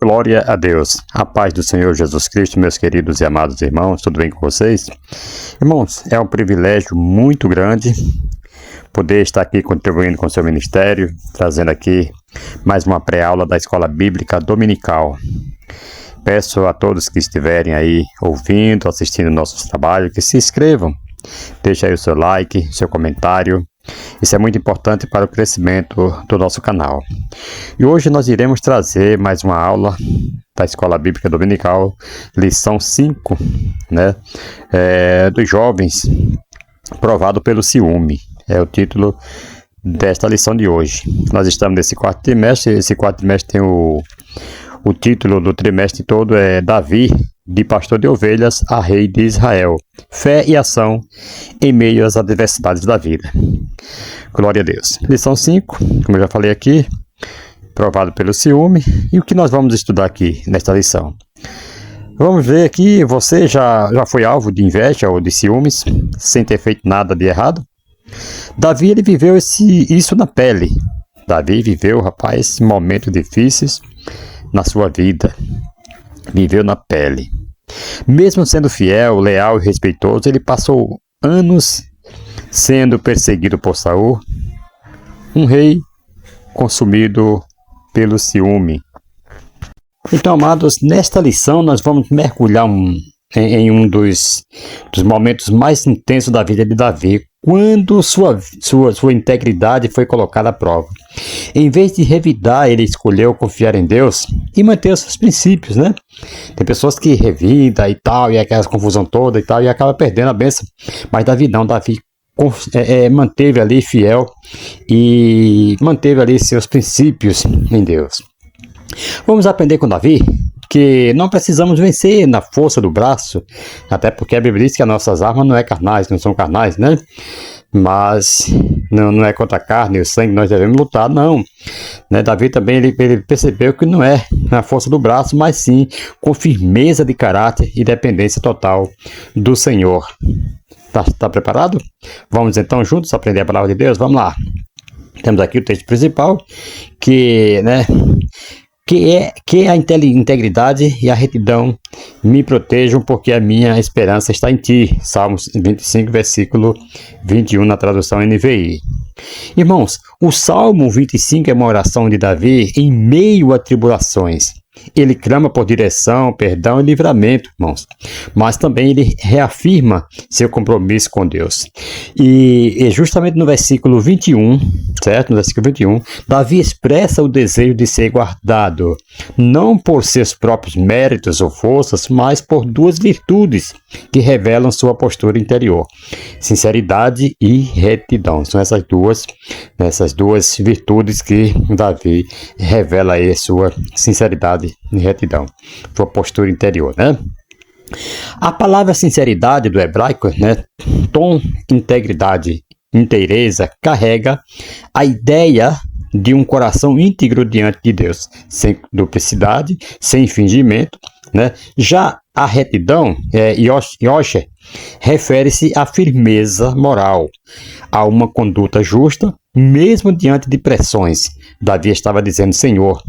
Glória a Deus. A paz do Senhor Jesus Cristo, meus queridos e amados irmãos, tudo bem com vocês? Irmãos, é um privilégio muito grande poder estar aqui contribuindo com o seu ministério, trazendo aqui mais uma pré-aula da Escola Bíblica Dominical. Peço a todos que estiverem aí ouvindo, assistindo nossos trabalhos, que se inscrevam. Deixe aí o seu like, seu comentário. Isso é muito importante para o crescimento do nosso canal. E hoje nós iremos trazer mais uma aula da Escola Bíblica Dominical, lição 5, dos jovens, provado pelo ciúme. É o título desta lição de hoje. Nós estamos nesse quarto trimestre. Esse quarto trimestre tem o título do trimestre todo é Davi, de pastor de ovelhas a rei de Israel. Fé e ação em meio às adversidades da vida. Glória a Deus. Lição 5, como eu já falei aqui, provado pelo ciúme. E o que nós vamos estudar aqui nesta lição? Vamos ver aqui, você já foi alvo de inveja ou de ciúmes, sem ter feito nada de errado? Davi, ele viveu isso na pele. Davi viveu, esses momentos difíceis na sua vida. Viveu na pele. Mesmo sendo fiel, leal e respeitoso, ele passou anos sendo perseguido por Saul, um rei consumido pelo ciúme. Então, amados, nesta lição nós vamos mergulhar em um dos momentos mais intensos da vida de Davi, quando sua integridade foi colocada à prova. Em vez de revidar, ele escolheu confiar em Deus e manter os seus princípios, né? Tem pessoas que revidam e tal, e aquela confusão toda e tal, e acaba perdendo a bênção. Mas Davi não, Davi manteve ali fiel e manteve ali seus princípios em Deus. Vamos aprender com Davi que não precisamos vencer na força do braço, até porque a Bíblia diz que as nossas armas não são carnais, né? Mas não é contra a carne e o sangue que nós devemos lutar, não. Davi também ele percebeu que não é na força do braço, mas sim com firmeza de caráter e dependência total do Senhor. Tá preparado? Vamos então juntos aprender a palavra de Deus? Vamos lá. Temos aqui o texto principal, que a integridade e a retidão me protejam, porque a minha esperança está em ti. Salmos 25, versículo 21, na tradução NVI. Irmãos, o Salmo 25 é uma oração de Davi em meio a tribulações. Ele clama por direção, perdão e livramento, irmãos. Mas também ele reafirma seu compromisso com Deus. E justamente no versículo 21, certo? No versículo 21, Davi expressa o desejo de ser guardado, não por seus próprios méritos ou forças, mas por duas virtudes que revelam sua postura interior: sinceridade e retidão. São essas duas virtudes que Davi revela aí sua sinceridade e retidão, sua postura interior, né? A palavra sinceridade do hebraico, tom, integridade, inteireza, carrega a ideia de um coração íntegro diante de Deus, sem duplicidade, sem fingimento, Já a retidão, yosher, refere-se à firmeza moral, a uma conduta justa, mesmo diante de pressões. Davi estava dizendo: Senhor,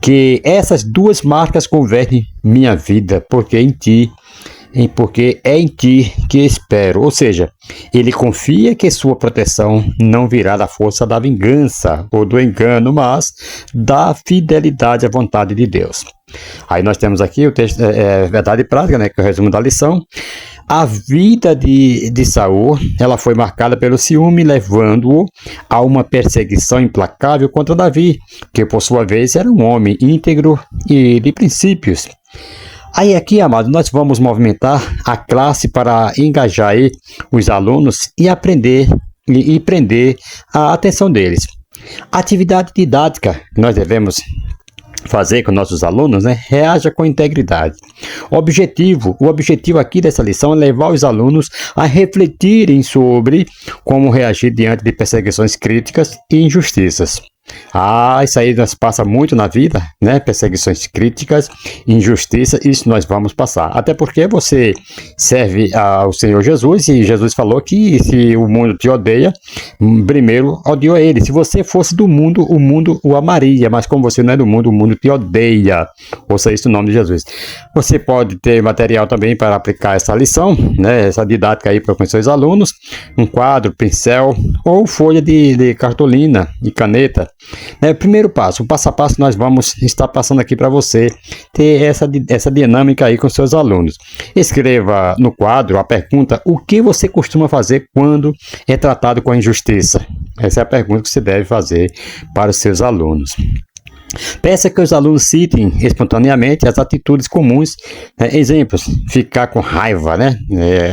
que essas duas marcas convertem minha vida, porque é em ti que espero. Ou seja, ele confia que sua proteção não virá da força da vingança ou do engano, mas da fidelidade à vontade de Deus. Aí nós temos aqui o texto, verdade prática, que é o resumo da lição. A vida de Saul, ela foi marcada pelo ciúme, levando-o a uma perseguição implacável contra Davi, que por sua vez era um homem íntegro e de princípios. Aí aqui, amados, nós vamos movimentar a classe para engajar aí os alunos e aprender e prender a atenção deles. A atividade didática que nós devemos fazer com nossos alunos, reaja com integridade. O objetivo aqui dessa lição é levar os alunos a refletirem sobre como reagir diante de perseguições críticas e injustiças. Isso aí nós passa muito na vida, né? Perseguições críticas, injustiça, isso nós vamos passar. Até porque você serve ao Senhor Jesus e Jesus falou que se o mundo te odeia, primeiro odiou ele. Se você fosse do mundo, o mundo o amaria, mas como você não é do mundo, o mundo te odeia. Ouça isso no nome de Jesus. Você pode ter material também para aplicar essa lição, né? Essa didática aí para os seus alunos, um quadro, pincel ou folha de cartolina e caneta. Primeiro passo, o passo a passo nós vamos estar passando aqui para você ter essa dinâmica aí com seus alunos. Escreva no quadro a pergunta: o que você costuma fazer quando é tratado com a injustiça? Essa é a pergunta que você deve fazer para os seus alunos. Peça que os alunos citem espontaneamente as atitudes comuns, exemplos, ficar com raiva, né?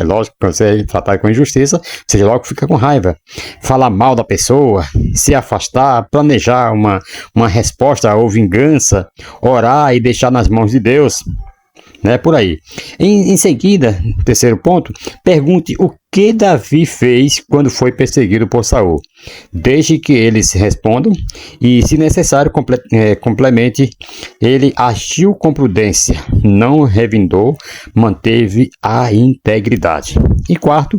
Lógico que você é tratado com injustiça, você logo fica com raiva. Falar mal da pessoa, se afastar, planejar uma resposta ou vingança, orar e deixar nas mãos de Deus. Por aí. Em seguida, terceiro ponto, pergunte o que Davi fez quando foi perseguido por Saul. Deixe que eles respondam e, se necessário, complemente. Ele agiu com prudência, não revindou, manteve a integridade. E quarto,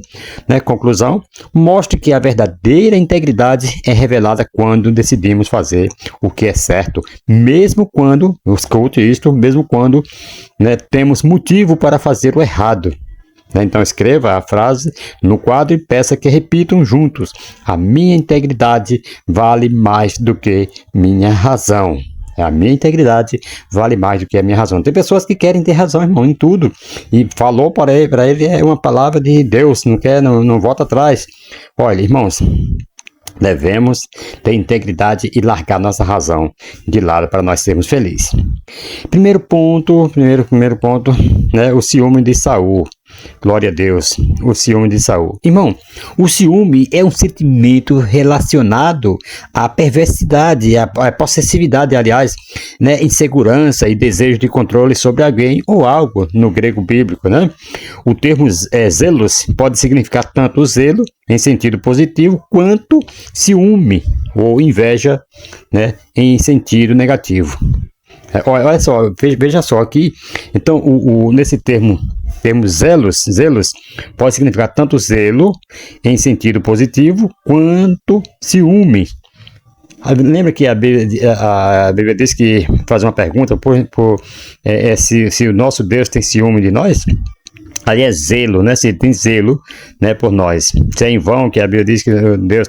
conclusão, mostre que a verdadeira integridade é revelada quando decidimos fazer o que é certo, mesmo quando, escute isto, mesmo quando temos motivo para fazer o errado. Então escreva a frase no quadro e peça que repitam juntos: a minha integridade vale mais do que minha razão. A minha integridade vale mais do que a minha razão. Tem pessoas que querem ter razão, irmão, em tudo. E falou para ele é uma palavra de Deus, não volta atrás. Olha, irmãos, devemos ter integridade e largar nossa razão de lado para nós sermos felizes. Primeiro ponto, o ciúme de Saul. Glória a Deus, o ciúme de Saul. Irmão, o ciúme é um sentimento relacionado à perversidade, à possessividade, aliás, insegurança e desejo de controle sobre alguém ou algo, no grego bíblico, O termo zelos pode significar tanto zelo, em sentido positivo, quanto ciúme ou inveja, em sentido negativo. Olha só, veja só aqui, então, nesse termo zelos pode significar tanto zelo em sentido positivo quanto ciúme. Lembra que a Bíblia diz que faz uma pergunta se o nosso Deus tem ciúme de nós? Ali é zelo, se tem zelo por nós. Se é em vão que a Bíblia diz que Deus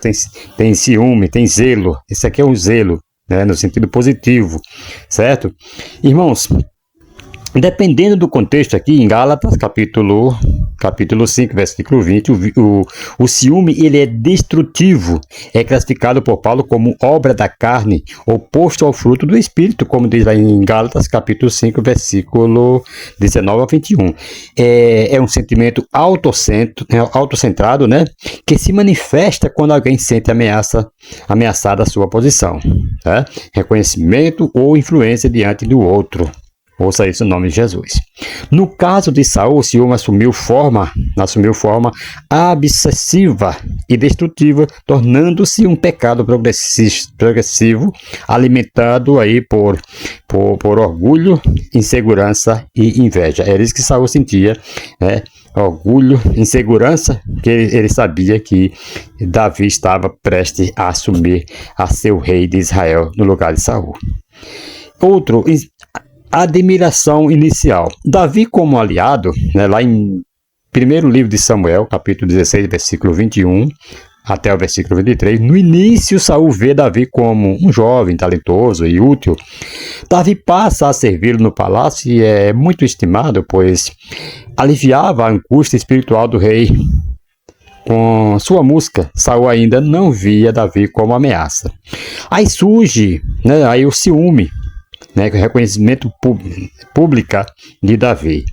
tem ciúme, tem zelo. Esse aqui é um zelo, no sentido positivo, certo? Irmãos, dependendo do contexto aqui, em Gálatas, capítulo 5, versículo 20, o ciúme ele é destrutivo, é classificado por Paulo como obra da carne, oposto ao fruto do Espírito, como diz lá em Gálatas, capítulo 5, versículo 19 a 21. É um sentimento autocentrado, que se manifesta quando alguém sente ameaçada a sua posição. Reconhecimento ou influência diante do outro. Ouça isso no nome de Jesus. No caso de Saul, o ciúme assumiu forma obsessiva e destrutiva, tornando-se um pecado progressivo, alimentado aí por orgulho, insegurança e inveja. Era isso que Saul sentia, orgulho, insegurança, que ele sabia que Davi estava prestes a assumir a ser o rei de Israel no lugar de Saul. Outro, admiração inicial. Davi como aliado, lá em primeiro livro de Samuel, capítulo 16, versículo 21 até o versículo 23, no início Saul vê Davi como um jovem talentoso e útil. Davi passa a servi-lo no palácio e é muito estimado, pois aliviava a angústia espiritual do rei. Com sua música, Saul ainda não via Davi como ameaça. Aí surge aí o ciúme, reconhecimento público de Davi.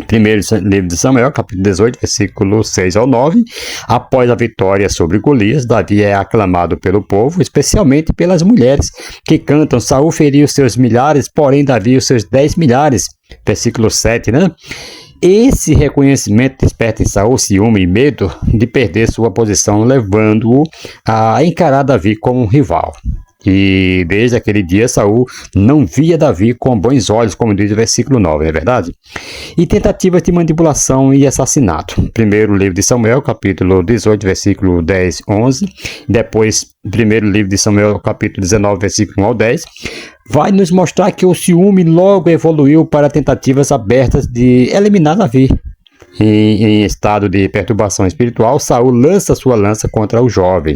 Primeiro livro de Samuel, capítulo 18, versículo 6 ao 9. Após a vitória sobre Golias, Davi é aclamado pelo povo, especialmente pelas mulheres que cantam: Saul feriu seus milhares, porém Davi os seus 10 milhares. Versículo 7, Esse reconhecimento desperta em Saul ciúme e medo de perder sua posição, levando-o a encarar Davi como um rival. E desde aquele dia Saul não via Davi com bons olhos, como diz o versículo 9, não é verdade? E tentativas de manipulação e assassinato. Primeiro livro de Samuel, capítulo 18, versículo 10, 11. Depois, primeiro livro de Samuel, capítulo 19, versículo 1 ao 10. Vai nos mostrar que o ciúme logo evoluiu para tentativas abertas de eliminar Davi. Em estado de perturbação espiritual, Saul lança sua lança contra o jovem,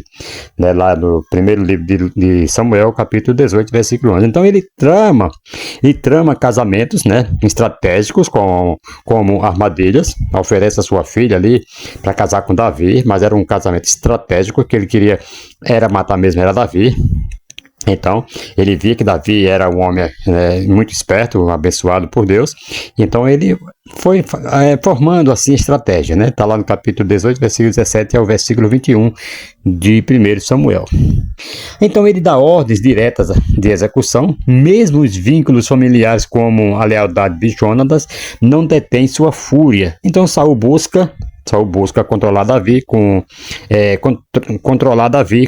né, lá no primeiro livro de Samuel, capítulo 18, versículo 11. Então ele trama casamentos, né, estratégicos como armadilhas, oferece a sua filha ali para casar com Davi, mas era um casamento estratégico, que ele queria era matar mesmo, era Davi. Então, ele via que Davi era um homem muito esperto, abençoado por Deus. Então, ele foi formando assim estratégia, né? Está lá no capítulo 18, versículo 17 ao versículo 21 de 1 Samuel. Então, ele dá ordens diretas de execução. Mesmo os vínculos familiares, como a lealdade de Jonatas, não detém sua fúria. Então, Saul busca controlar Davi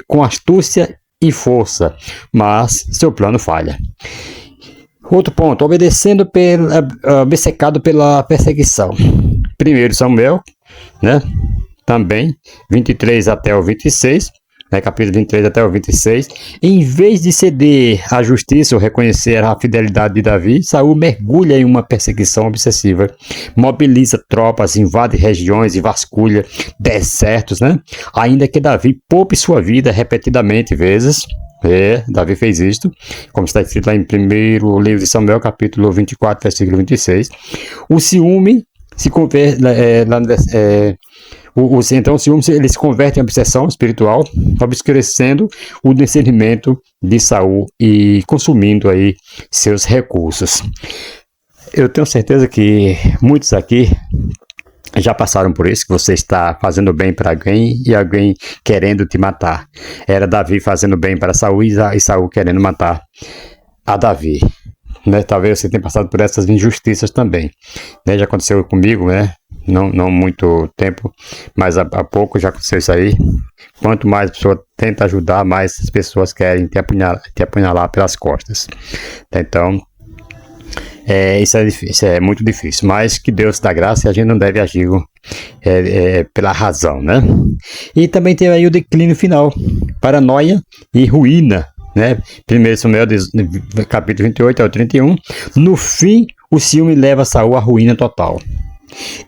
com astúcia e força, mas seu plano falha. Outro ponto, obcecado pela perseguição. 1 Samuel, né? Também 23 até o 26, né? Capítulo 23 até o 26. Em vez de ceder à justiça ou reconhecer a fidelidade de Davi, Saul mergulha em uma perseguição obsessiva, mobiliza tropas, invade regiões e vasculha desertos, né? Ainda que Davi poupe sua vida repetidamente vezes. Davi fez isto, como está escrito lá em 1 livro de Samuel, capítulo 24, versículo 26. O ciúme se converte então o ciúme ele se converte em obsessão espiritual, obscurecendo o discernimento de Saul e consumindo aí seus recursos. Eu tenho certeza que muitos aqui já passaram por isso, que você está fazendo bem para alguém e alguém querendo te matar. Era Davi fazendo bem para Saul e Saul querendo matar a Davi. Né? Talvez você tenha passado por essas injustiças também. Né? Já aconteceu comigo, né? Não muito tempo, mas há pouco já aconteceu isso aí. Quanto mais a pessoa tenta ajudar, mais as pessoas querem te apunhalar pelas costas. Então, isso é muito difícil, mas que Deus dá graça e a gente não deve agir pela razão, né? E também tem aí o declínio final, paranoia e ruína, né? 1 Samuel, capítulo 28 ao 31. No fim, o ciúme leva Saul à ruína total.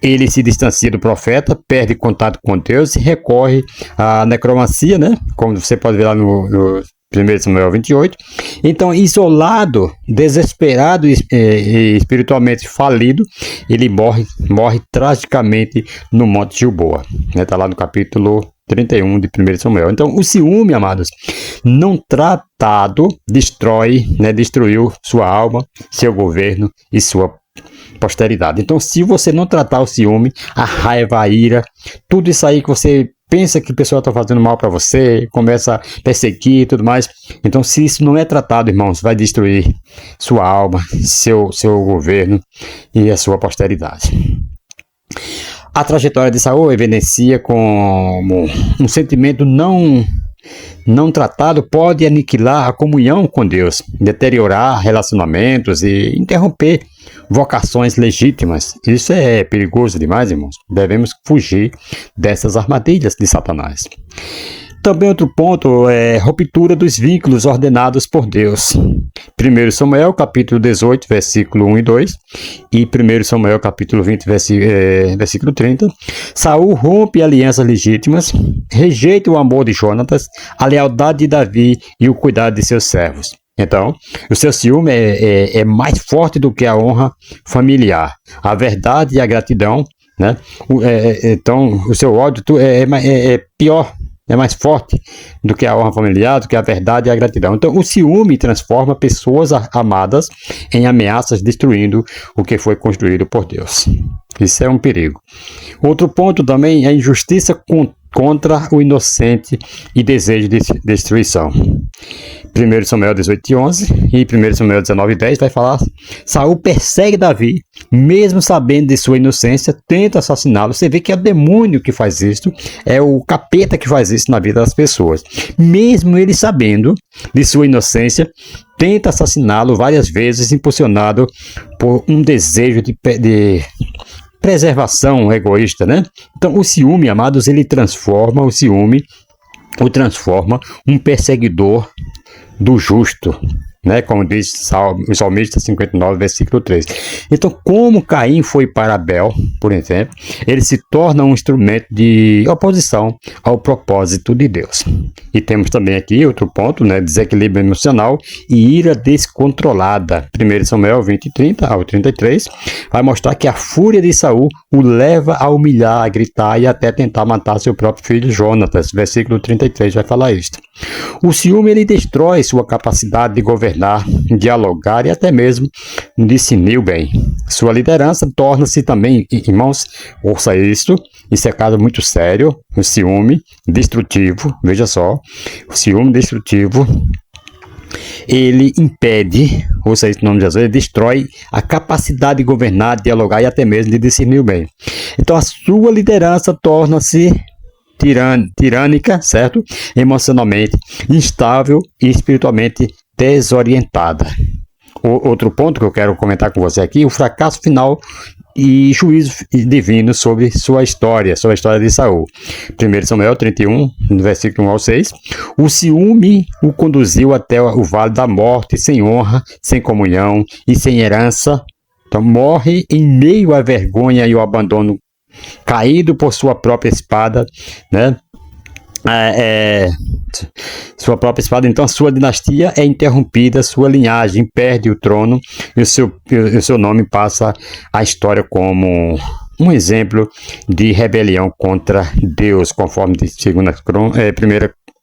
Ele se distancia do profeta, perde contato com Deus e recorre à necromancia, né? Como você pode ver lá no 1 Samuel 28. Então, isolado, desesperado e espiritualmente falido, ele morre tragicamente no Monte Gilboa. Está lá no capítulo 31 de 1 Samuel. Então, o ciúme, amados, não tratado, destruiu sua alma, seu governo e sua posteridade. Então, se você não tratar o ciúme, a raiva, a ira, tudo isso aí que você pensa que a pessoa está fazendo mal para você, começa a perseguir e tudo mais. Então, se isso não é tratado, irmãos, vai destruir sua alma, seu governo e a sua posteridade. A trajetória de Saul evidencia como um sentimento não tratado pode aniquilar a comunhão com Deus, deteriorar relacionamentos e interromper vocações legítimas. Isso é perigoso demais, irmãos. Devemos fugir dessas armadilhas de Satanás. Também outro ponto é ruptura dos vínculos ordenados por Deus. 1 Samuel, capítulo 18, versículo 1 e 2, e 1 Samuel, capítulo 20, versículo 30. Saul rompe alianças legítimas, rejeita o amor de Jonatas, a lealdade de Davi e o cuidado de seus servos. Então, o seu ciúme é mais forte do que a honra familiar, a verdade e a gratidão, né? Então, o seu ódio é pior. É mais forte do que a honra familiar, do que a verdade e a gratidão. Então, o ciúme transforma pessoas amadas em ameaças, destruindo o que foi construído por Deus. Isso é um perigo. Outro ponto também é a injustiça contra o inocente e desejo de destruição. 1 Samuel 18:11 e 1 Samuel 19:10 vai falar: Saul persegue Davi, mesmo sabendo de sua inocência, tenta assassiná-lo. Você vê que é o demônio que faz isso, é o capeta que faz isso na vida das pessoas. Mesmo ele sabendo de sua inocência, tenta assassiná-lo várias vezes, impulsionado por um desejo de preservação egoísta, né? Então, o ciúme, amados, ele transforma um perseguidor do justo, né? Como diz o Salmista 59, versículo 3. Então, como Caim foi para Abel, por exemplo, ele se torna um instrumento de oposição ao propósito de Deus. E temos também aqui outro ponto, né? Desequilíbrio emocional e ira descontrolada. 1 Samuel 20, 30 ao 33 vai mostrar que a fúria de Saul o leva a humilhar, a gritar e até tentar matar seu próprio filho Jonatas. Versículo 33 vai falar isso. O ciúme, ele destrói sua capacidade de governar, dialogar e até mesmo discernir o bem. Sua liderança torna-se também, irmãos, ouça isso é caso muito sério, o ciúme destrutivo, veja só, o ciúme destrutivo, ele impede, ouça isso no nome de Jesus, ele destrói a capacidade de governar, dialogar e até mesmo de discernir o bem. Então a sua liderança torna-se tirânica, certo? Emocionalmente instável e espiritualmente desorientada. Outro ponto que eu quero comentar com você aqui, o fracasso final e juízo divino sobre sua história de Saul. 1 Samuel 31, no versículo 1 ao 6. O ciúme o conduziu até o vale da morte, sem honra, sem comunhão e sem herança. Então morre em meio à vergonha e ao abandono, caído por sua própria espada, né? Sua própria espada. Então a sua dinastia é interrompida, sua linhagem perde o trono e o seu nome passa à história como um exemplo de rebelião contra Deus, conforme diz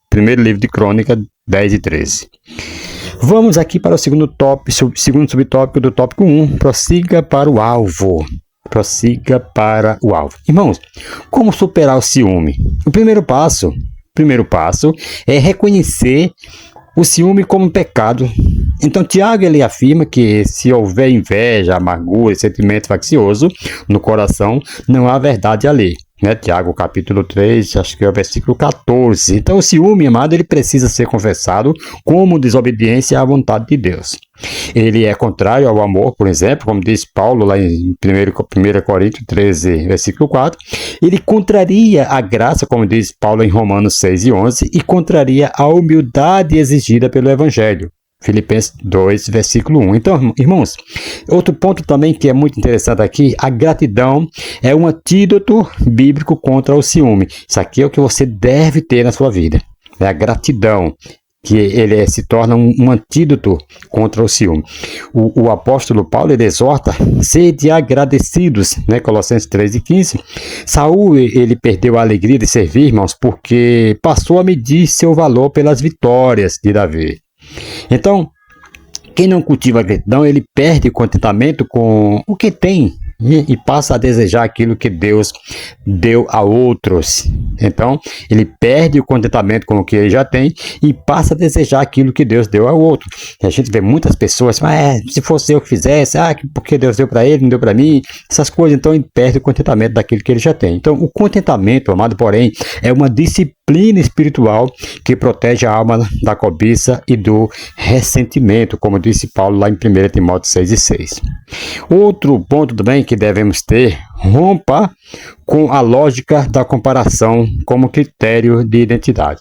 primeiro livro de Crônica 10 e 13. Vamos aqui para o segundo subtópico do tópico 1. Prossiga para o alvo. Irmãos, como superar o ciúme? O primeiro passo é reconhecer o ciúme como um pecado. Então, Tiago, ele afirma que se houver inveja, amargura e sentimento faccioso no coração, não há verdade ali. Né? Tiago, capítulo 3, acho que é o versículo 14. Então, o ciúme, amado, ele precisa ser confessado como desobediência à vontade de Deus. Ele é contrário ao amor, por exemplo, como diz Paulo lá em 1 Coríntios 13, versículo 4. Ele contraria a graça, como diz Paulo em Romanos 6 e 11, e contraria a humildade exigida pelo Evangelho. Filipenses 2, versículo 1. Então, irmãos, outro ponto também que é muito interessante aqui, a gratidão é um antídoto bíblico contra o ciúme. Isso aqui é o que você deve ter na sua vida. É a gratidão, que ele se torna um antídoto contra o ciúme. O apóstolo Paulo, ele exorta, sede agradecidos, né? Colossenses 3 e 15. Saul, ele perdeu a alegria de servir, irmãos, porque passou a medir seu valor pelas vitórias de Davi. Então, quem não cultiva a gratidão, ele perde o contentamento com o que tem e passa a desejar aquilo que Deus deu a outros. Então, ele perde o contentamento com o que ele já tem e passa a desejar aquilo que Deus deu ao outro. E a gente vê muitas pessoas, se fosse eu que fizesse, porque Deus deu para ele, não deu para mim, essas coisas. Então, ele perde o contentamento daquilo que ele já tem. Então, o contentamento, amado, porém, é uma disciplina espiritual que protege a alma da cobiça e do ressentimento, como disse Paulo lá em 1 Timóteo 6 e 6. Outro ponto também que devemos ter, rompa com a lógica da comparação como critério de identidade.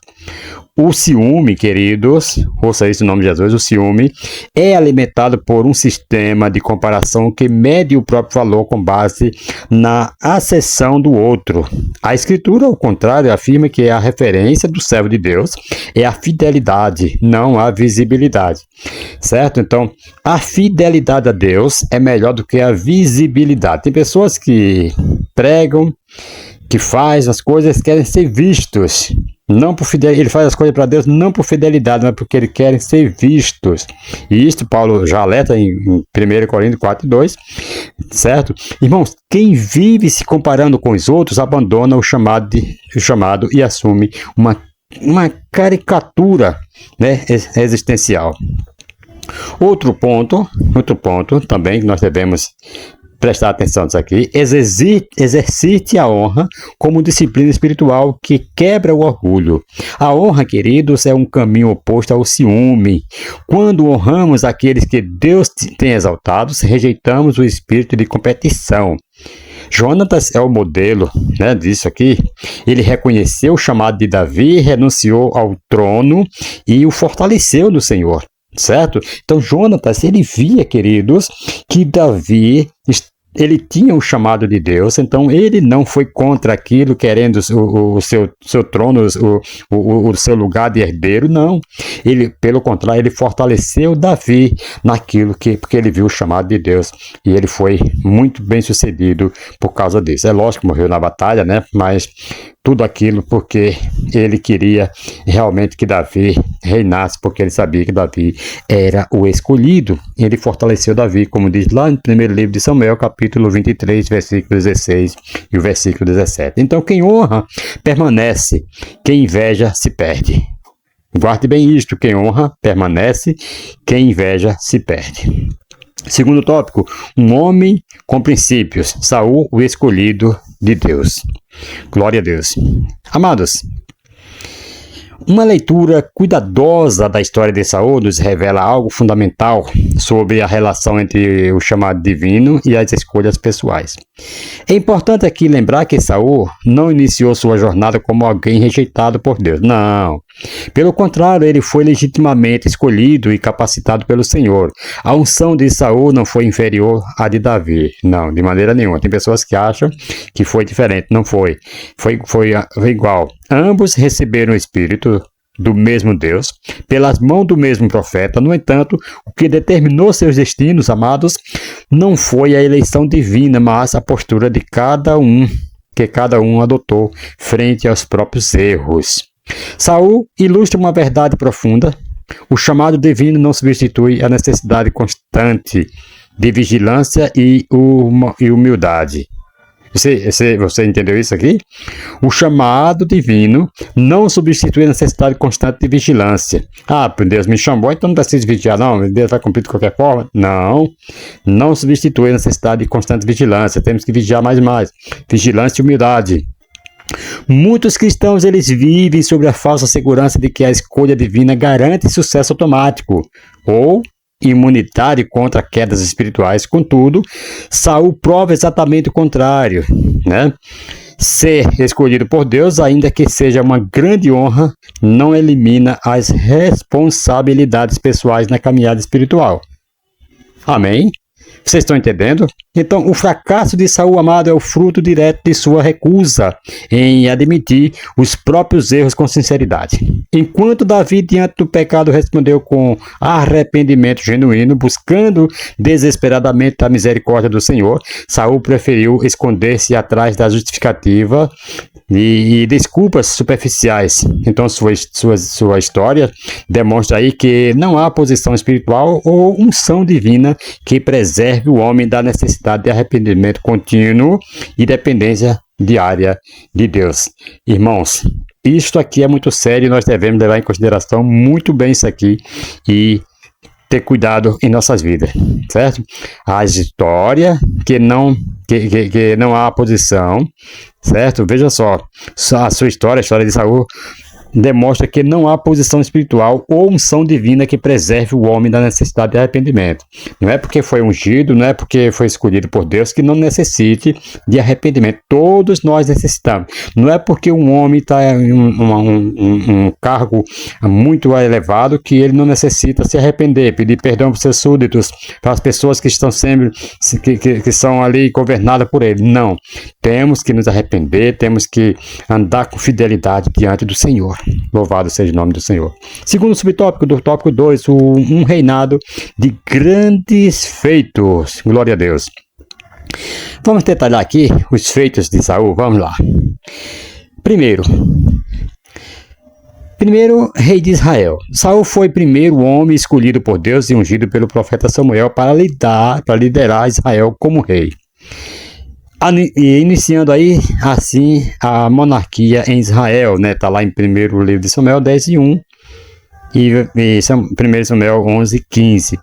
O ciúme, queridos, ouça isso em nome de Jesus, o ciúme é alimentado por um sistema de comparação que mede o próprio valor com base na acessão do outro. A Escritura, ao contrário, afirma que a referência do servo de Deus é a fidelidade, não a visibilidade. Certo? Então, a fidelidade a Deus é melhor do que a visibilidade. Tem pessoas que pregam, que fazem as coisas, querem ser vistos. Não por fidelidade, ele faz as coisas para Deus não por fidelidade, mas porque eles querem ser vistos. E isto Paulo já alerta em 1 Coríntios 4 e 2, certo? Irmãos, quem vive se comparando com os outros abandona o chamado e assume uma uma caricatura, né, existencial. Outro ponto também que nós devemos prestar atenção nisso aqui: exercite a honra como disciplina espiritual que quebra o orgulho. A honra, queridos, é um caminho oposto ao ciúme. Quando honramos aqueles que Deus tem exaltados, rejeitamos o espírito de competição. Jonatas é o modelo, né, disso aqui. Ele reconheceu o chamado de Davi, renunciou ao trono e o fortaleceu no Senhor. Certo? Então, Jonatas, ele via, queridos, que Davi, ele tinha o chamado de Deus, então ele não foi contra aquilo, querendo o seu trono, o seu lugar de herdeiro, não. Ele, pelo contrário, ele fortaleceu Davi naquilo porque ele viu o chamado de Deus, e ele foi muito bem sucedido por causa disso. É lógico que morreu na batalha, né? Mas tudo aquilo porque ele queria realmente que Davi reinasse, porque ele sabia que Davi era o escolhido. Ele fortaleceu Davi, como diz lá no primeiro livro de Samuel, capítulo 23, versículo 16 e o versículo 17. Então, quem honra permanece, quem inveja se perde. Guarde bem isto: quem honra permanece, quem inveja se perde. Segundo tópico: um homem com princípios. Saul, o escolhido de Deus. Glória a Deus. Amados, uma leitura cuidadosa da história de Saul nos revela algo fundamental sobre a relação entre o chamado divino e as escolhas pessoais. É importante aqui lembrar que Saul não iniciou sua jornada como alguém rejeitado por Deus. Não. Pelo contrário, ele foi legitimamente escolhido e capacitado pelo Senhor. A unção de Saul não foi inferior à de Davi. Não, de maneira nenhuma. Tem pessoas que acham que foi diferente. Não foi. Foi igual. Ambos receberam o Espírito do mesmo Deus, pelas mãos do mesmo profeta. No entanto, o que determinou seus destinos, amados, não foi a eleição divina, mas a postura de cada um, que cada um adotou frente aos próprios erros. Saul ilustra uma verdade profunda: o chamado divino não substitui a necessidade constante de vigilância e humildade. Você entendeu isso aqui? O chamado divino não substitui a necessidade constante de vigilância. Ah, Deus me chamou, então não preciso vigiar, não. Deus vai cumprir de qualquer forma. Não substitui a necessidade de constante vigilância. Temos que vigiar mais e mais. Vigilância e humildade. Muitos cristãos, eles vivem sobre a falsa segurança de que a escolha divina garante sucesso automático ou imunitário contra quedas espirituais. Contudo, Saul prova exatamente o contrário, né? Ser escolhido por Deus, ainda que seja uma grande honra, não elimina as responsabilidades pessoais na caminhada espiritual. Amém? Vocês estão entendendo? Então, o fracasso de Saul, amado, é o fruto direto de sua recusa em admitir os próprios erros com sinceridade. Enquanto Davi, diante do pecado, respondeu com arrependimento genuíno, buscando desesperadamente a misericórdia do Senhor, Saul preferiu esconder-se atrás da justificativa e desculpas superficiais. Então, sua história demonstra aí que não há posição espiritual ou unção divina que preserve o homem da necessidade de arrependimento contínuo e dependência diária de Deus. Irmãos, isto aqui é muito sério e nós devemos levar em consideração muito bem isso aqui e ter cuidado em nossas vidas, certo? A história que não há posição, certo? Veja só, a sua história, a história de Saul, demonstra que não há posição espiritual ou unção divina que preserve o homem da necessidade de arrependimento. Não é porque foi ungido, não é porque foi escolhido por Deus que não necessite de arrependimento. Todos nós necessitamos. Não é porque um homem está em um cargo muito elevado que ele não necessita se arrepender, pedir perdão para os seus súditos, para as pessoas que estão sempre, que são ali governadas por ele. Não. Temos que nos arrepender, temos que andar com fidelidade diante do Senhor. Louvado seja o nome do Senhor. Segundo subtópico do tópico 2, um reinado de grandes feitos. Glória a Deus. Vamos detalhar aqui os feitos de Saul. Vamos lá. Primeiro, rei de Israel. Saul foi primeiro homem escolhido por Deus e ungido pelo profeta Samuel para liderar Israel como rei. Iniciando aí, assim, a monarquia em Israel, né? Tá lá em 1º livro de Samuel 10:1 e 1 Samuel 11:15.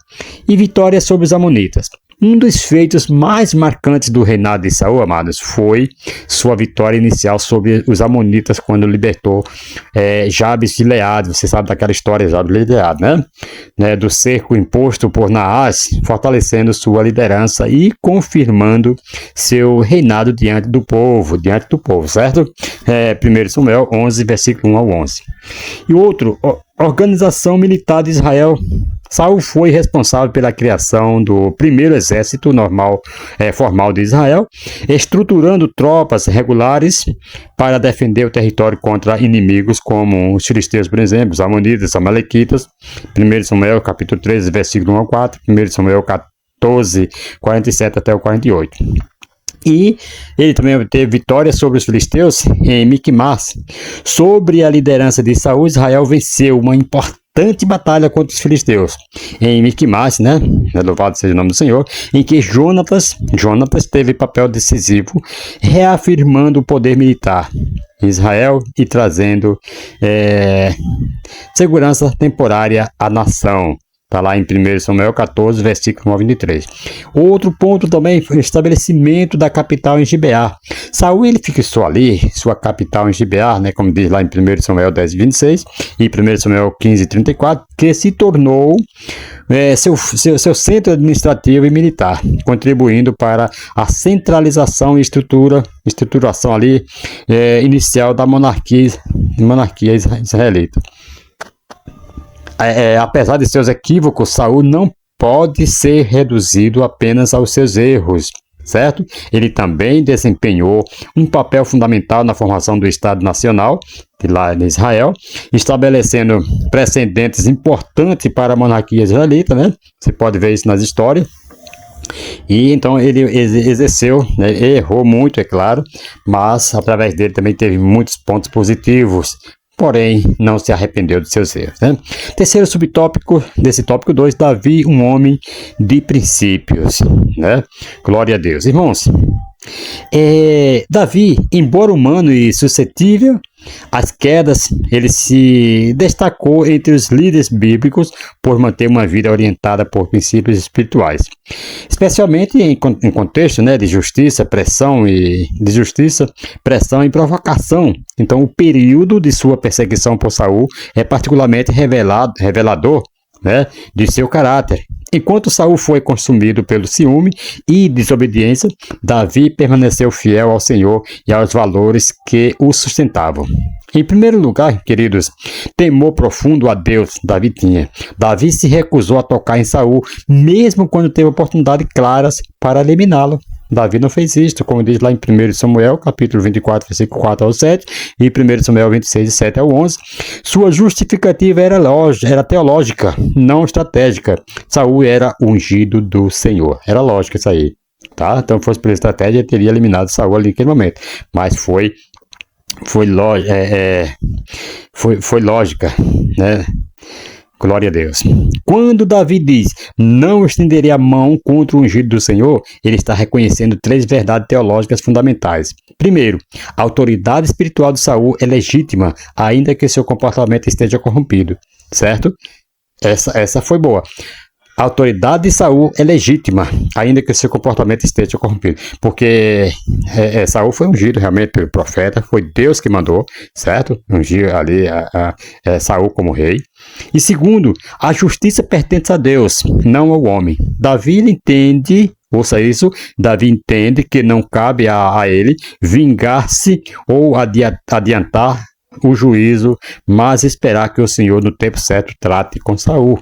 E vitória sobre os amonitas. Um dos feitos mais marcantes do reinado de Saul, amados, foi sua vitória inicial sobre os amonitas quando libertou Jabes de Gileade. Você sabe daquela história, Jabes de Gileade, né? Do cerco imposto por Naás, fortalecendo sua liderança e confirmando seu reinado diante do povo, certo? 1 Samuel 11, versículo 1 ao 11. E outro, organização militar de Israel. Saul foi responsável pela criação do primeiro exército formal de Israel, estruturando tropas regulares para defender o território contra inimigos como os filisteus, por exemplo, os amonitas, os amalequitas. 1 Samuel capítulo 13, versículo 1 ao 4, 1 Samuel 14, 47 até o 48. E ele também obteve vitória sobre os filisteus em Miquimás. Sobre a liderança de Saul, Israel venceu uma importante batalha contra os filisteus em Miquimás, né? Louvado seja o nome do Senhor, em que Jonatas teve papel decisivo, reafirmando o poder militar em Israel e trazendo segurança temporária à nação. Está lá em 1 Samuel 14, versículo 9 a 23. Outro ponto também foi o estabelecimento da capital em Gibeá. Saul ele fixou ali sua capital em Gibeá, né, como diz lá em 1 Samuel 10, 26 e 1 Samuel 15, 34, que se tornou seu centro administrativo e militar, contribuindo para a centralização e estruturação ali inicial da monarquia israelita. Apesar de seus equívocos, Saul não pode ser reduzido apenas aos seus erros, certo? Ele também desempenhou um papel fundamental na formação do Estado Nacional, lá em Israel, estabelecendo precedentes importantes para a monarquia israelita, né? Você pode ver isso nas histórias. E então ele exerceu, né? Errou muito, é claro, mas através dele também teve muitos pontos positivos. Porém, não se arrependeu de seus erros, né? Terceiro subtópico desse tópico 2, Davi, um homem de princípios, né? Glória a Deus. Irmãos, Davi, embora humano e suscetível às quedas, ele se destacou entre os líderes bíblicos por manter uma vida orientada por princípios espirituais, especialmente em contexto, né, de justiça, pressão e provocação. Então, o período de sua perseguição por Saul é particularmente revelador, né, de seu caráter. Enquanto Saul foi consumido pelo ciúme e desobediência, Davi permaneceu fiel ao Senhor e aos valores que o sustentavam. Em primeiro lugar, queridos, temor profundo a Deus Davi tinha. Davi se recusou a tocar em Saul, mesmo quando teve oportunidades claras para eliminá-lo. Davi não fez isto, como diz lá em 1 Samuel, capítulo 24, versículo 4 ao 7, e 1 Samuel 26, 7 ao 11. Sua justificativa era teológica, não estratégica. Saul era ungido do Senhor. Era lógico isso aí, tá? Então, se fosse pela estratégia, ele teria eliminado Saul ali naquele momento. Mas foi lógica, né? Glória a Deus. Quando Davi diz, não estenderei a mão contra o ungido do Senhor, ele está reconhecendo 3 verdades teológicas fundamentais. Primeiro, a autoridade espiritual de Saul é legítima, ainda que seu comportamento esteja corrompido, certo? Essa foi boa. A autoridade de Saul é legítima, ainda que o seu comportamento esteja corrompido. Porque Saul foi ungido realmente pelo profeta, foi Deus que mandou, certo? Ungiu ali Saul como rei. E segundo, a justiça pertence a Deus, não ao homem. Davi entende, ouça isso, Davi entende que não cabe a ele vingar-se ou adiantar o juízo, mas esperar que o Senhor no tempo certo trate com Saul.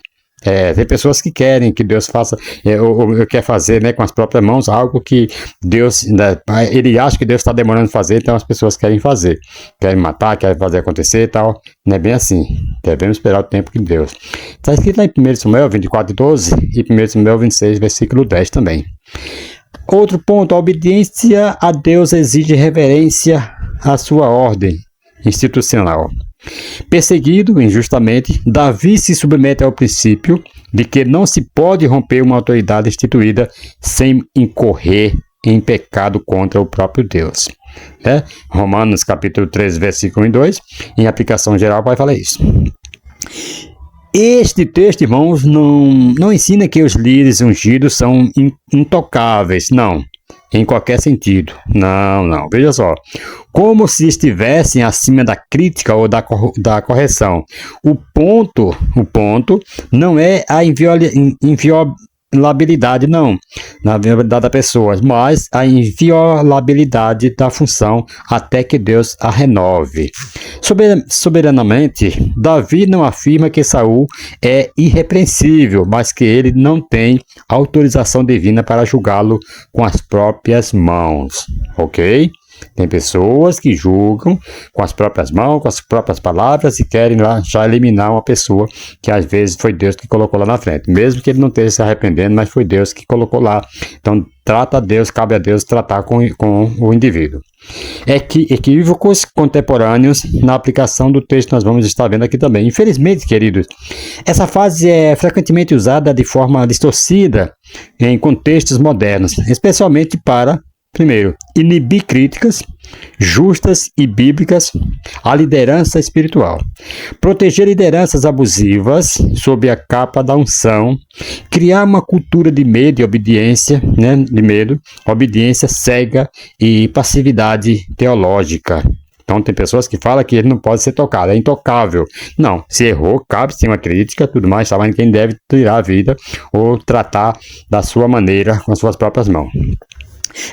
Tem pessoas que querem que Deus faça, ou quer fazer, né, com as próprias mãos, algo que Deus, né, ele acha que Deus está demorando a fazer, então as pessoas querem fazer, querem matar, querem fazer acontecer e tal. Não é bem assim, devemos esperar o tempo de Deus. Está escrito lá em 1 Samuel 24, 12 e 1 Samuel 26, versículo 10 também. Outro ponto, a obediência a Deus exige reverência à sua ordem institucional. Perseguido injustamente, Davi se submete ao princípio de que não se pode romper uma autoridade instituída sem incorrer em pecado contra o próprio Deus. Né? Romanos capítulo 3, versículo 1 e 2, em aplicação geral vai falar isso. Este texto, irmãos, não ensina que os líderes ungidos são intocáveis, não, em qualquer sentido. Não, veja só. Como se estivessem acima da crítica ou da correção. O ponto não é a inviolabilidade, não, na violabilidade da pessoa, mas a inviolabilidade da função até que Deus a renove. Soberanamente, Davi não afirma que Saul é irrepreensível, mas que ele não tem autorização divina para julgá-lo com as próprias mãos, ok? Tem pessoas que julgam com as próprias mãos, com as próprias palavras e querem lá já eliminar uma pessoa que às vezes foi Deus que colocou lá na frente. Mesmo que ele não esteja se arrependendo, mas foi Deus que colocou lá. Então, cabe a Deus tratar com o indivíduo. Equívocos contemporâneos na aplicação do texto nós vamos estar vendo aqui também. Infelizmente, queridos, essa frase é frequentemente usada de forma distorcida em contextos modernos, especialmente para, primeiro, inibir críticas justas e bíblicas à liderança espiritual, proteger lideranças abusivas sob a capa da unção, criar uma cultura de medo e obediência, obediência cega e passividade teológica. Então, tem pessoas que falam que ele não pode ser tocado, é intocável. Não, se errou, cabe sim uma crítica, tudo mais, sabendo quem deve tirar a vida ou tratar da sua maneira, com as suas próprias mãos.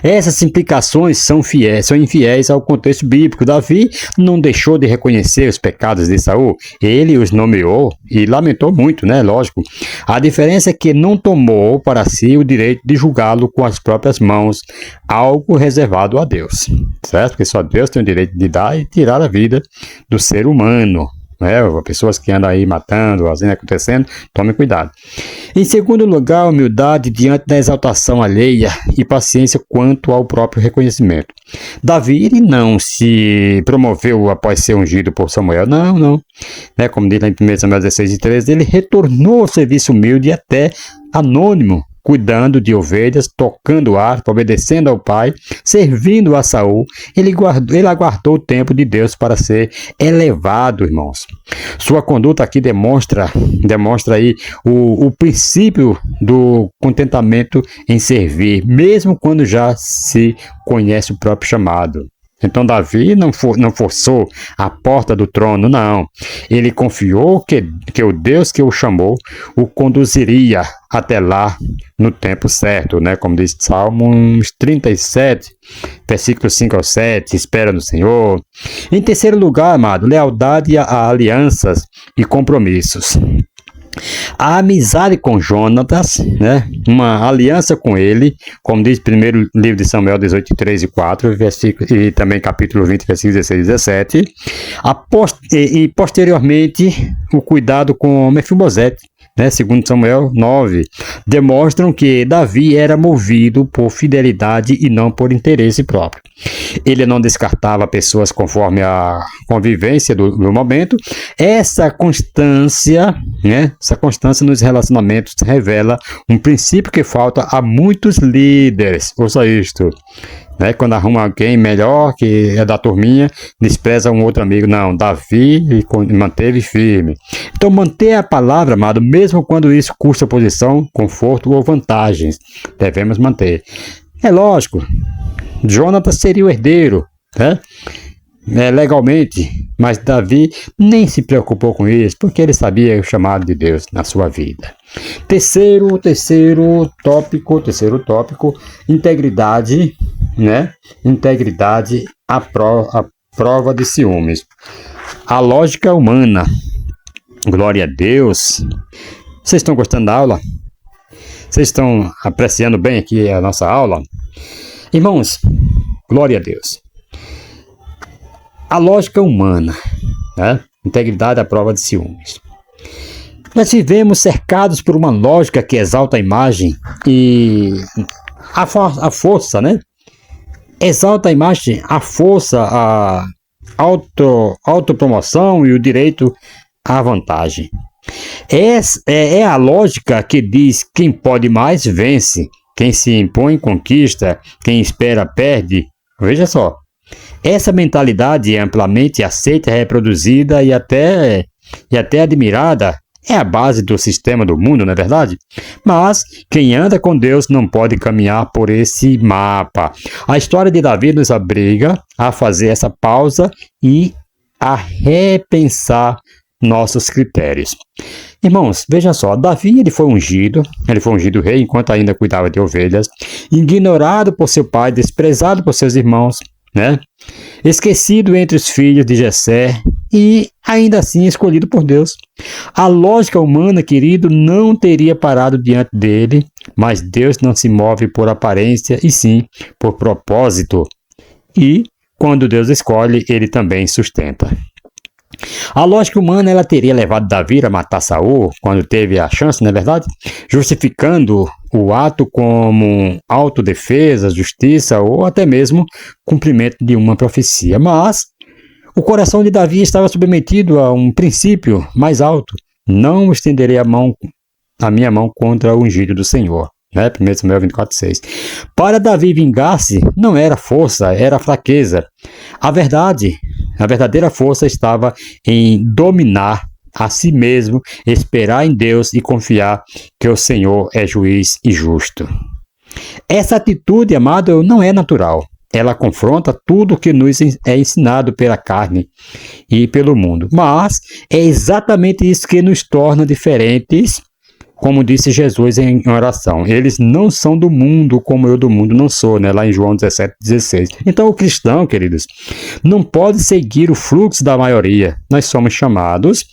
Essas implicações são infiéis ao contexto bíblico. Davi não deixou de reconhecer os pecados de Saul, ele os nomeou e lamentou muito, lógico. A diferença é que não tomou para si o direito de julgá-lo com as próprias mãos, algo reservado a Deus, certo? Porque só Deus tem o direito de dar e tirar a vida do ser humano. Pessoas que andam aí matando, fazendo, acontecendo, tome cuidado. Em segundo lugar, humildade diante da exaltação alheia e paciência quanto ao próprio reconhecimento. Davi ele não se promoveu após ser ungido por Samuel, não. Como diz lá em 1 Samuel 16:13, ele retornou ao serviço humilde e até anônimo, cuidando de ovelhas, tocando harpa, obedecendo ao pai, servindo a Saul. Ele aguardou o tempo de Deus para ser elevado, irmãos. Sua conduta aqui demonstra aí o princípio do contentamento em servir, mesmo quando já se conhece o próprio chamado. Então, Davi não forçou a porta do trono, não. Ele confiou que o Deus que o chamou o conduziria até lá no tempo certo, como diz Salmos 37, versículos 5 ao 7, espera no Senhor. Em terceiro lugar, amado, lealdade a alianças e compromissos. A amizade com Jonatas, uma aliança com ele, como diz o primeiro livro de Samuel 18, 3 e 4, e também capítulo 20, versículos 16 e 17, e posteriormente o cuidado com Mefibosete, segundo Samuel 9, demonstram que Davi era movido por fidelidade e não por interesse próprio. Ele não descartava pessoas conforme a convivência do momento. Essa constância nos relacionamentos revela um princípio que falta a muitos líderes. Ouça isto. Quando arruma alguém melhor, que é da turminha, despreza um outro amigo. Não, Davi manteve firme. Então, manter a palavra, amado, mesmo quando isso custa posição, conforto ou vantagens, devemos manter. É lógico, Jonatas seria o herdeiro, legalmente, mas Davi nem se preocupou com isso, porque ele sabia o chamado de Deus na sua vida. Terceiro tópico, integridade, Integridade à prova de ciúmes. A lógica humana. Glória a Deus. Vocês estão gostando da aula? Vocês estão apreciando bem aqui a nossa aula? Irmãos, glória a Deus. A lógica humana, Integridade à prova de ciúmes. Nós vivemos cercados por uma lógica que exalta a imagem e a força, Exalta a imagem, a força, a autopromoção e o direito à vantagem. É a lógica que diz quem pode mais vence, quem se impõe conquista, quem espera perde. Veja só, essa mentalidade é amplamente aceita, reproduzida e até admirada. É a base do sistema do mundo, não é verdade? Mas quem anda com Deus não pode caminhar por esse mapa. A história de Davi nos obriga a fazer essa pausa e a repensar nossos critérios. Irmãos, veja só, Davi ele foi ungido rei enquanto ainda cuidava de ovelhas, ignorado por seu pai, desprezado por seus irmãos, né? Esquecido entre os filhos de Jessé e ainda assim escolhido por Deus. A lógica humana, querido, não teria parado diante dele, mas Deus não se move por aparência e sim por propósito. E quando Deus escolhe, ele também sustenta. A lógica humana ela teria levado Davi a matar Saul quando teve a chance, não é verdade? Justificando o ato como autodefesa, justiça ou até mesmo cumprimento de uma profecia. Mas o coração de Davi estava submetido a um princípio mais alto. Não estenderei a minha mão contra o ungido do Senhor. 1 Samuel 24:6. Para Davi vingar-se não era força, era fraqueza. A verdadeira força estava em dominar a si mesmo, esperar em Deus e confiar que o Senhor é juiz e justo. Essa atitude, amado, não é natural. Ela confronta tudo que nos é ensinado pela carne e pelo mundo. Mas é exatamente isso que nos torna diferentes. Como disse Jesus em oração, eles não são do mundo como eu do mundo não sou, né? Lá em João 17:16. Então o cristão, queridos, não pode seguir o fluxo da maioria. Nós somos chamados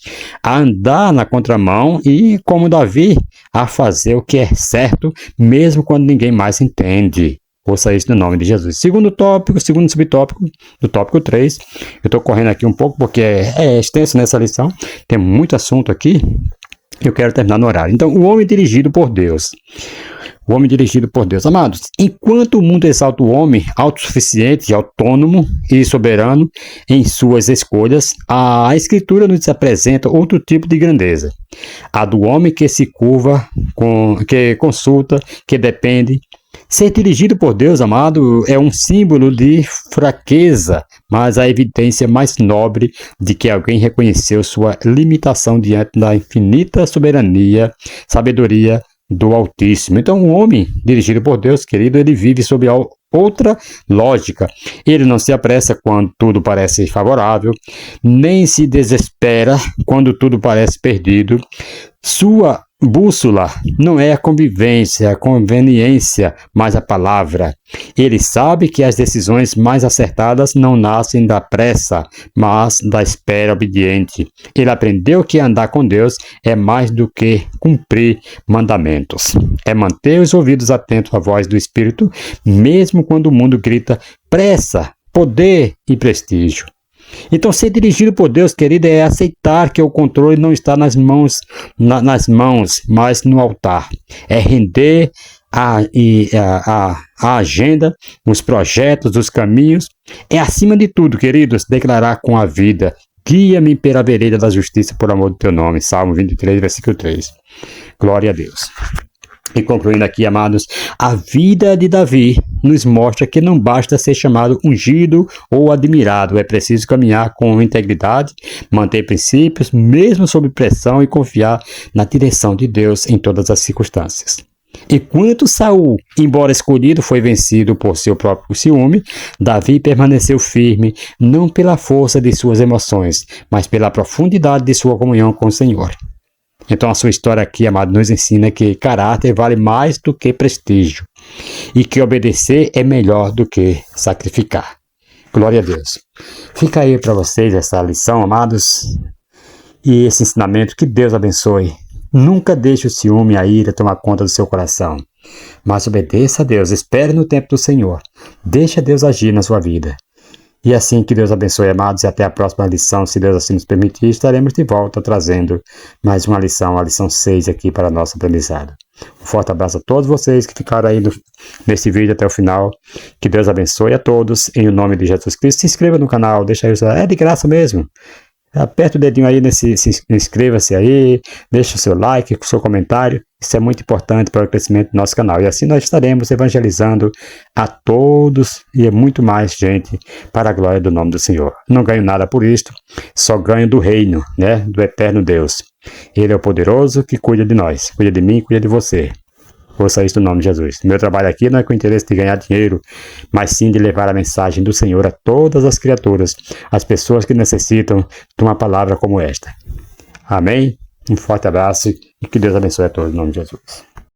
a andar na contramão e, como Davi, a fazer o que é certo, mesmo quando ninguém mais entende. Ouça isso no nome de Jesus. Segundo subtópico, do tópico 3. Eu estou correndo aqui um pouco porque é extenso nessa lição. Tem muito assunto aqui. Eu quero terminar no horário. Então, o homem dirigido por Deus. O homem dirigido por Deus. Amados, enquanto o mundo exalta o homem autossuficiente, autônomo e soberano em suas escolhas, a Escritura nos apresenta outro tipo de grandeza. A do homem que se curva, que consulta, que depende. Ser dirigido por Deus, amado, é um símbolo de fraqueza, mas a evidência mais nobre de que alguém reconheceu sua limitação diante da infinita sabedoria do Altíssimo. Então, o homem dirigido por Deus, querido, ele vive sob outra lógica. Ele não se apressa quando tudo parece favorável, nem se desespera quando tudo parece perdido. Sua bússola não é a conveniência, mas a palavra. Ele sabe que as decisões mais acertadas não nascem da pressa, mas da espera obediente. Ele aprendeu que andar com Deus é mais do que cumprir mandamentos. É manter os ouvidos atentos à voz do Espírito, mesmo quando o mundo grita pressa, poder e prestígio. Então, ser dirigido por Deus, querido, é aceitar que o controle não está nas mãos, mas no altar. É render a agenda, os projetos, os caminhos. É, acima de tudo, queridos, declarar com a vida: guia-me pela vereda da justiça por amor do teu nome. Salmo 23, versículo 3. Glória a Deus. E concluindo aqui, amados, a vida de Davi nos mostra que não basta ser chamado ungido ou admirado. É preciso caminhar com integridade, manter princípios, mesmo sob pressão, e confiar na direção de Deus em todas as circunstâncias. Enquanto Saul, embora escolhido, foi vencido por seu próprio ciúme, Davi permaneceu firme, não pela força de suas emoções, mas pela profundidade de sua comunhão com o Senhor. Então a sua história aqui, amado, nos ensina que caráter vale mais do que prestígio e que obedecer é melhor do que sacrificar. Glória a Deus. Fica aí para vocês essa lição, amados, e esse ensinamento. Que Deus abençoe. Nunca deixe o ciúme e a ira tomar conta do seu coração, mas obedeça a Deus, espere no tempo do Senhor. Deixe Deus agir na sua vida. E assim, que Deus abençoe, amados, e até a próxima lição, se Deus assim nos permitir, estaremos de volta trazendo mais uma lição, a lição 6 aqui para a nossa aprendizado. Um forte abraço a todos vocês que ficaram aí nesse vídeo até o final. Que Deus abençoe a todos, em nome de Jesus Cristo. Se inscreva no canal, deixa aí, é de graça mesmo. Aperta o dedinho aí, inscreva-se aí, deixa o seu like, o seu comentário. Isso é muito importante para o crescimento do nosso canal. E assim nós estaremos evangelizando a todos e muito mais gente para a glória do nome do Senhor. Não ganho nada por isto, só ganho do reino, né, do eterno Deus. Ele é o poderoso que cuida de nós, cuida de mim, cuida de você. Ouça isso no nome de Jesus. Meu trabalho aqui não é com o interesse de ganhar dinheiro, mas sim de levar a mensagem do Senhor a todas as criaturas, as pessoas que necessitam de uma palavra como esta. Amém? Um forte abraço e que Deus abençoe a todos, em nome de Jesus.